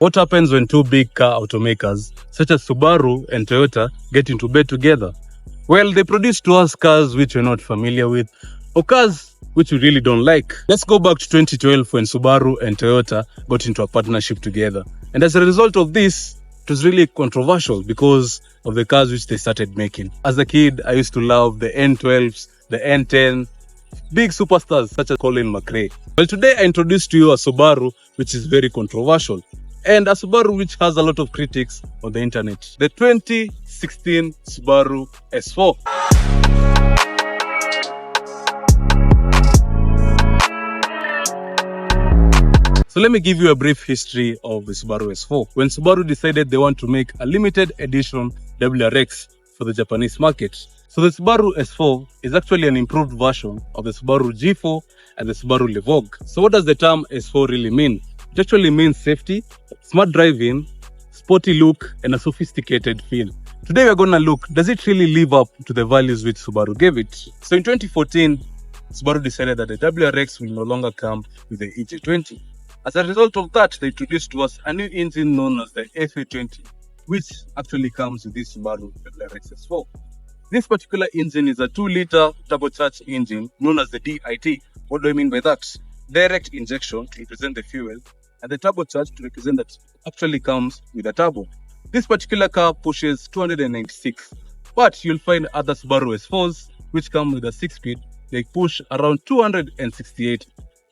What happens when two big car automakers, such as Subaru and Toyota, get into bed together? Well, they produce to us cars which we're not familiar with, or cars which we really don't like. Let's go back to 2012 when Subaru and Toyota got into a partnership together. And as a result of this, it was really controversial because of the cars which they started making. As a kid, I used to love the N12s, the N10, big superstars such as Colin McRae. Well, today I introduced to you a Subaru which is very controversial, and a Subaru which has a lot of critics on the internet. The 2016 Subaru S4. So let me give you a brief history of the Subaru S4. When Subaru decided they want to make a limited edition WRX for the Japanese market. So the Subaru S4 is actually an improved version of the Subaru G4 and the Subaru Levogue. So what does the term S4 really mean? It actually means safety, smart driving, sporty look, and a sophisticated feel. Today we're going to look, does it really live up to the values which Subaru gave it? So in 2014, Subaru decided that the WRX will no longer come with the EJ20. As a result of that, they introduced to us a new engine known as the FA20, which actually comes with this Subaru WRX S4. This particular engine is a 2-liter turbocharged engine known as the DIT. What do I mean by that? Direct injection to represent the fuel, and the turbocharged to represent that it actually comes with a turbo. This particular car pushes 296, but you'll find other Subaru S4s which come with a 6-speed. They push around 268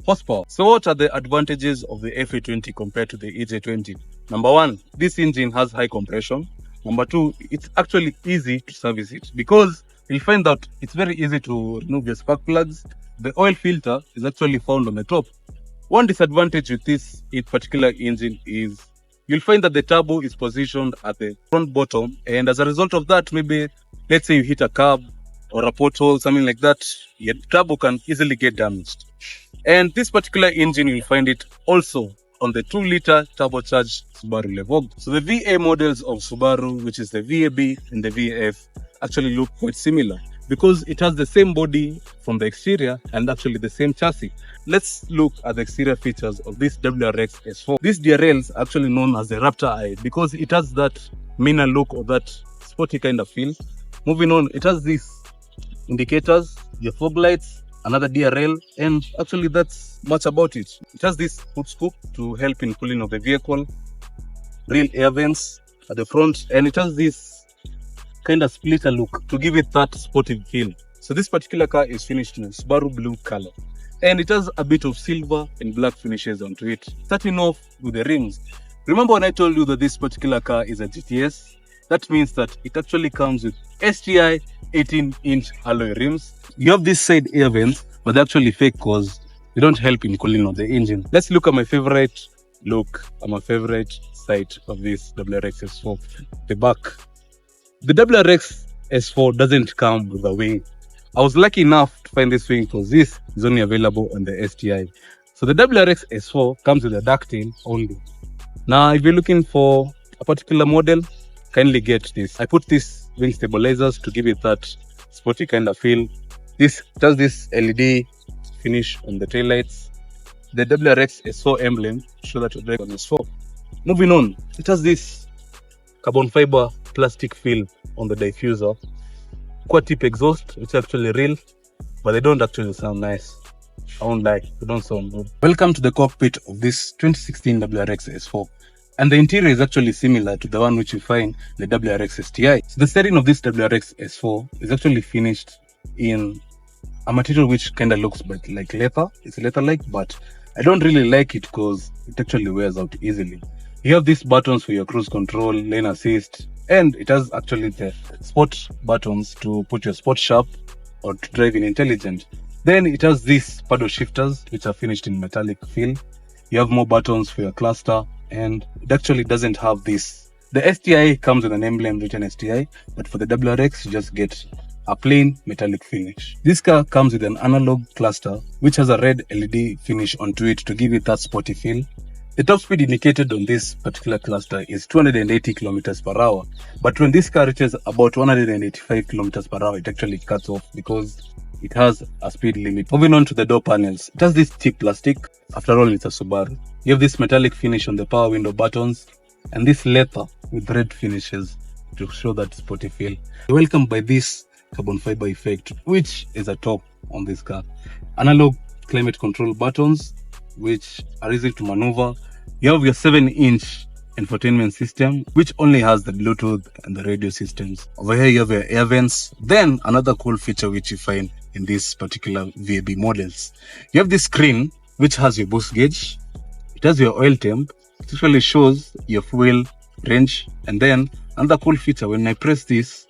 horsepower. So what are the advantages of the FA20 compared to the EJ20? Number one, this engine has high compression. Number two, it's actually easy to service it because you'll find that it's very easy to remove your spark plugs. The oil filter is actually found on the top. One disadvantage with this particular engine is you'll find that the turbo is positioned at the front bottom, and as a result of that, maybe let's say you hit a curb or a pothole, something like that, your turbo can easily get damaged. And this particular engine, you'll find it also on the 2-liter turbocharged Subaru Levogue. So the VA models of Subaru, which is the VAB and the VAF, actually look quite similar because it has the same body from the exterior and actually the same chassis. Let's look at the exterior features of this WRX S4. This DRL is actually known as the Raptor Eye because it has that meaner look or that sporty kind of feel. Moving on, it has these indicators, your fog lights, another DRL, and actually that's much about it. It has this hood scoop to help in cooling of the vehicle, real air vents at the front, and it has this kind of splitter look to give it that sporty feel. So this particular car is finished in a Subaru blue color, and it has a bit of silver and black finishes onto it. Starting off with the rims. Remember when I told you that this particular car is a GTS? That means that it actually comes with STI 18-inch alloy rims. You have this side air vents, but they're actually fake because they don't help in cooling of the engine. Let's look at my favorite look and my favorite side of this WRX S4, the back. The WRX S4 doesn't come with a wing. I was lucky enough to find this wing because this is only available on the STI. So the WRX S4 comes with a ducktail only. Now, if you're looking for a particular model, kindly get this. I put these wing stabilizers to give it that sporty kind of feel. This does this LED finish on the taillights. The WRX S4 emblem to show that you're driving on S4. Moving on, it has this carbon fiber plastic feel on the diffuser. Quad tip exhaust, which is actually real, but they don't actually sound nice. I won't lie, they don't sound good. Welcome to the cockpit of this 2016 WRX S4. And the interior is actually similar to the one which you find in the WRX STI. So the steering of this WRX S4 is actually finished in a material which kind of looks like leather. It's leather-like, but I don't really like it because it actually wears out easily. You have these buttons for your cruise control, lane assist, and it has actually the sport buttons to put your sport sharp or to drive in intelligent. Then it has these paddle shifters which are finished in metallic feel. You have more buttons for your cluster, and it actually doesn't have this. The STI comes with an emblem written STI, but for the WRX you just get a plain metallic finish. This car comes with an analog cluster which has a red LED finish onto it to give it that sporty feel. The top speed indicated on this particular cluster is 280 kilometers per hour, but when this car reaches about 185 kilometers per hour, it actually cuts off because it has a speed limit. Moving on to the door panels, it has this cheap plastic. After all, it's a Subaru. You have this metallic finish on the power window buttons and this leather with red finishes to show that sporty feel. You're welcomed by this carbon fiber effect, which is a top on this car. Analog climate control buttons, which are easy to maneuver. You have your 7-inch infotainment system, which only has the Bluetooth and the radio systems. Over here you have your air vents. Then another cool feature which you find in these particular VAB models, you have this screen which has your boost gauge, it has your oil temp, it actually shows your fuel range. And then another cool feature, when I press this,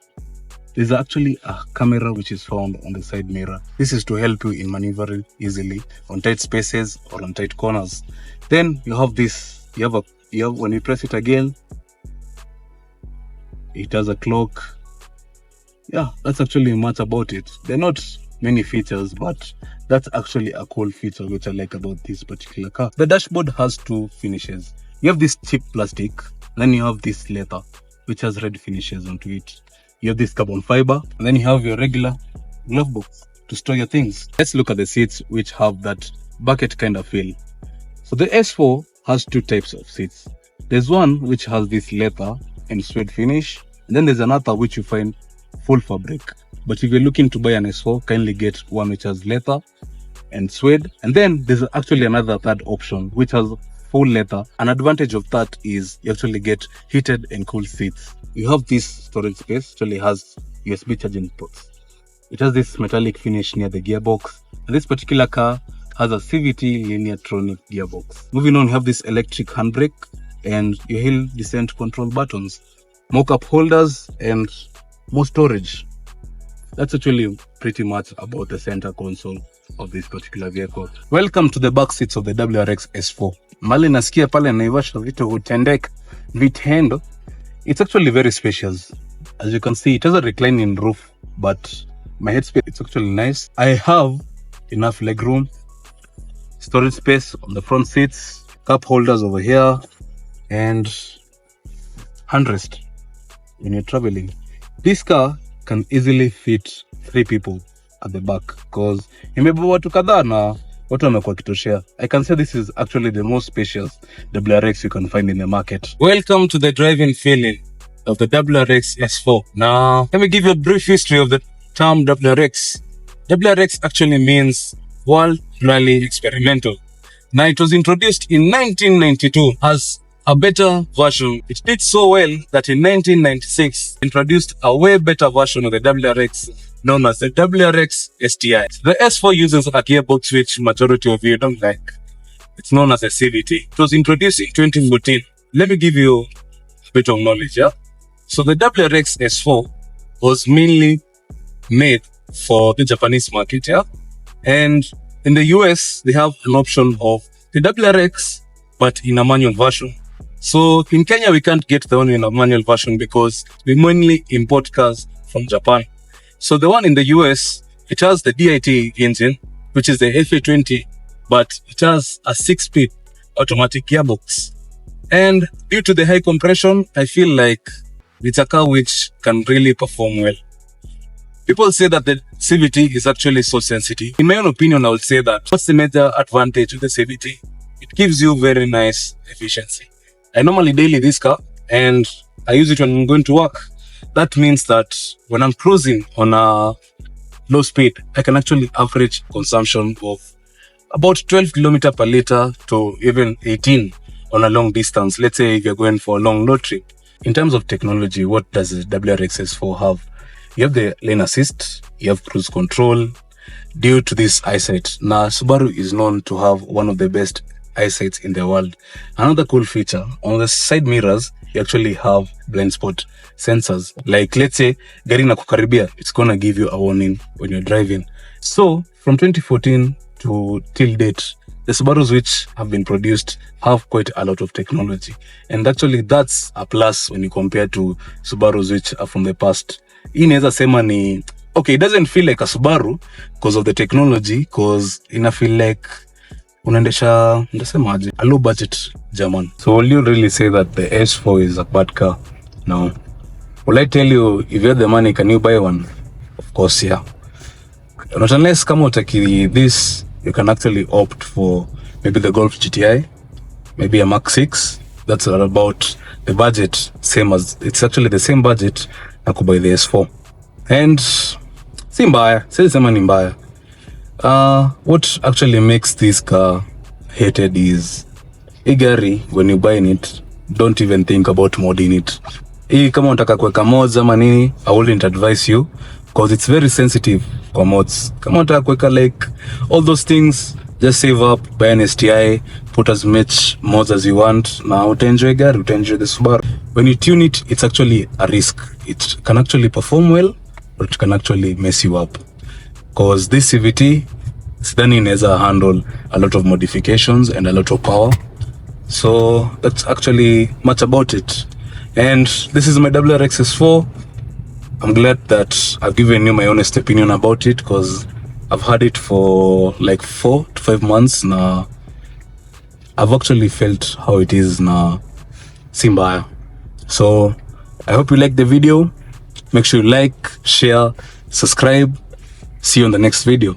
there's actually a camera which is found on the side mirror. This is to help you in maneuvering easily on tight spaces or on tight corners. Then you have this, when you press it again, it has a clock. Yeah, that's actually much about it. They're not many features, but that's actually a cool feature which I like about this particular car. The dashboard has two finishes. You have this cheap plastic, then you have this leather which has red finishes onto it. You have this carbon fiber, and then you have your regular glove box to store your things. Let's look at the seats, which have that bucket kind of feel. So the S4 has two types of seats. There's one which has this leather and suede finish, and then there's another which you find full fabric. But if you're looking to buy an S4, kindly get one which has leather and suede. And then there's actually another third option which has full leather. An advantage of that is you actually get heated and cool seats. You have this storage space, actually has USB charging ports. It has this metallic finish near the gearbox, and this particular car has a CVT Lineartronic gearbox. Moving on, you have this electric handbrake and your hill descent control buttons, more cup holders and more storage. That's actually pretty much about the center console of this particular vehicle. Welcome to the back seats of the WRX S4. Mali nasikia pale Naivasha vitu hutendeka vitendo. It's actually very spacious. As you can see, it has a reclining roof, but my headspace, it's actually nice. I have enough legroom, storage space on the front seats, cup holders over here, and handrest when you're traveling. This car can easily fit 3 people at the back because imebeba watu kadhaa na watu wamekuwa kitoshea. I can say this is actually the most spacious WRX you can find in the market. Welcome to the driving feeling of the WRX S4. Now, let me give you a brief history of the term WRX. WRX actually means World Rally Experimental. Now, it was introduced in 1992 as a better version. It did so well that in 1996 introduced a way better version of the WRX known as the WRX STI. The S4 uses a gearbox which majority of you don't like. It's known as a CVT. It was introduced in 2014. Let me give you a bit of knowledge, yeah? So the WRX S4 was mainly made for the Japanese market, yeah? And in the US, they have an option of the WRX, but in a manual version. So in Kenya, we can't get the one in a manual version because we mainly import cars from Japan. So the one in the US, it has the DIT engine, which is the FA20, but it has a 6-speed automatic gearbox. And due to the high compression, I feel like it's a car which can really perform well. People say that the CVT is actually so sensitive. In my own opinion, I would say that what's the major advantage of the CVT? It gives you very nice efficiency. I normally daily this car and I use it when I'm going to work. That means that when I'm cruising on a low speed, I can actually average consumption of about 12 kilometers per liter to even 18 on a long distance. Let's say if you're going for a long road trip. In terms of technology, what does the WRX S4 have? You have the lane assist, you have cruise control. Due to this eyesight, now Subaru is known to have one of the best eyesights in the world. Another cool feature, on the side mirrors, you actually have blind spot sensors. Like let's say, gari na kukaribia, it's gonna give you a warning when you're driving. So from 2014 to till date, the Subarus which have been produced have quite a lot of technology. And actually that's a plus when you compare to Subarus which are from the past. Hii inaweza sema ni, okay, it doesn't feel like a Subaru because of the technology, because ina feel like unaendesha ndasemaje a low budget German. So will you really say that the S4 is a bad car? No. Will I tell you, if you have the money, can you buy one? Of course, yeah. Not unless kama utaki this, you can actually opt for maybe the Golf GTI maybe a Mark 6. That's about the budget, it's actually the same budget na kubuy the S4. And si mbaya, siwezi sema ni mbaya. What actually makes this car hated is hii gari, when you buy it, don't even think about modding it. Hii kama unataka kuweka mods ama nini, I wouldn't advise you because it's very sensitive kwa mods. Kama unataka kuweka like all those things, just save up, buy an STI, put as much mods as you want, na utaenjoy gari, utaenjoy the Subaru. When you tune it, it's actually a risk. It can actually perform well, but it can actually mess you up. Because this CVT, sidhani inaweza handle a lot of modifications and a lot of power. So that's actually much about it. And this is my WRX S4. I'm glad that I've given you my honest opinion about it because I've had it for like 4 to 5 months now. I've actually felt how it is now. Simbaya. So I hope you like the video. Make sure you like, share, subscribe. See you on the next video.